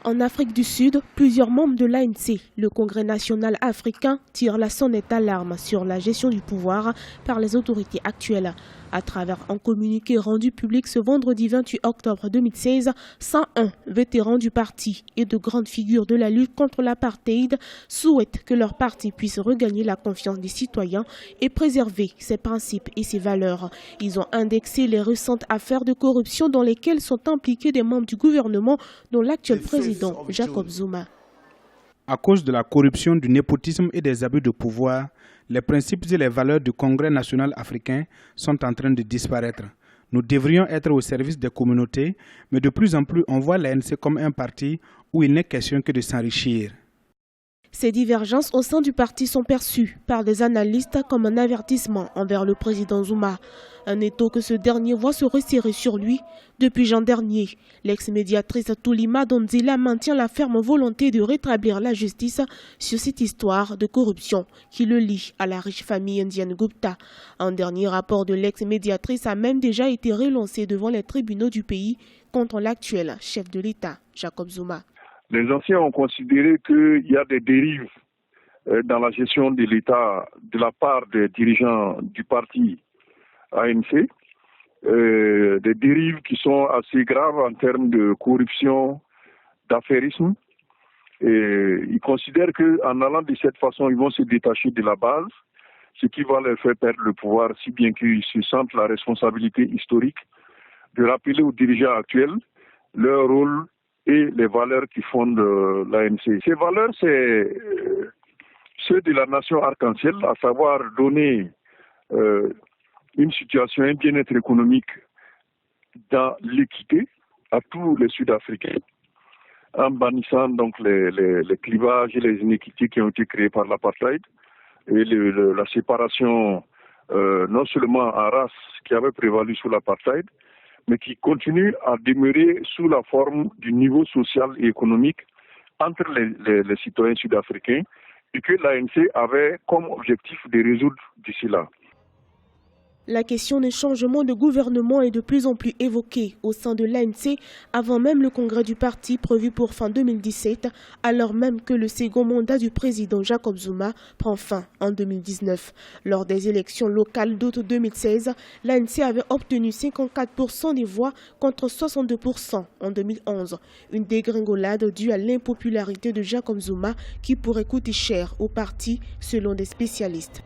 En Afrique du Sud, plusieurs membres de l'ANC, le Congrès national africain, tirent la sonnette d'alarme sur la gestion du pouvoir par les autorités actuelles. À travers un communiqué rendu public ce vendredi 28 octobre 2016, 101 vétérans du parti et de grandes figures de la lutte contre l'apartheid souhaitent que leur parti puisse regagner la confiance des citoyens et préserver ses principes et ses valeurs. Ils ont indexé les récentes affaires de corruption dans lesquelles sont impliqués des membres du gouvernement, dont l'actuel président Jacob Zuma. À cause de la corruption, du népotisme et des abus de pouvoir, les principes et les valeurs du Congrès national africain sont en train de disparaître. Nous devrions être au service des communautés, mais de plus en plus on voit l'ANC comme un parti où il n'est question que de s'enrichir. Ces divergences au sein du parti sont perçues par des analystes comme un avertissement envers le président Zuma. Un étau que ce dernier voit se resserrer sur lui. Depuis juin dernier, l'ex-médiatrice Tulima Donzila maintient la ferme volonté de rétablir la justice sur cette histoire de corruption qui le lie à la riche famille indienne Gupta. Un dernier rapport de l'ex-médiatrice a même déjà été relancé devant les tribunaux du pays contre l'actuel chef de l'État, Jacob Zuma. Les anciens ont considéré qu'il y a des dérives dans la gestion de l'État de la part des dirigeants du parti ANC, des dérives qui sont assez graves en termes de corruption, d'affairisme. Et ils considèrent qu'en allant de cette façon, ils vont se détacher de la base, ce qui va leur faire perdre le pouvoir, si bien qu'ils se sentent la responsabilité historique de rappeler aux dirigeants actuels leur rôle et les valeurs qui fondent l'ANC. Ces valeurs, c'est ceux de la nation arc-en-ciel, à savoir donner une situation, un bien-être économique dans l'équité à tous les Sud-Africains, en bannissant donc les clivages et les inéquités qui ont été créés par l'apartheid et la séparation non seulement en race qui avait prévalu sous l'apartheid, mais qui continue à demeurer sous la forme du niveau social et économique entre les citoyens sud-africains et que l'ANC avait comme objectif de résoudre d'ici là. La question des changements de gouvernement est de plus en plus évoquée au sein de l'ANC avant même le congrès du parti prévu pour fin 2017, alors même que le second mandat du président Jacob Zuma prend fin en 2019. Lors des élections locales d'août 2016, l'ANC avait obtenu 54% des voix contre 62% en 2011. Une dégringolade due à l'impopularité de Jacob Zuma qui pourrait coûter cher au parti selon des spécialistes.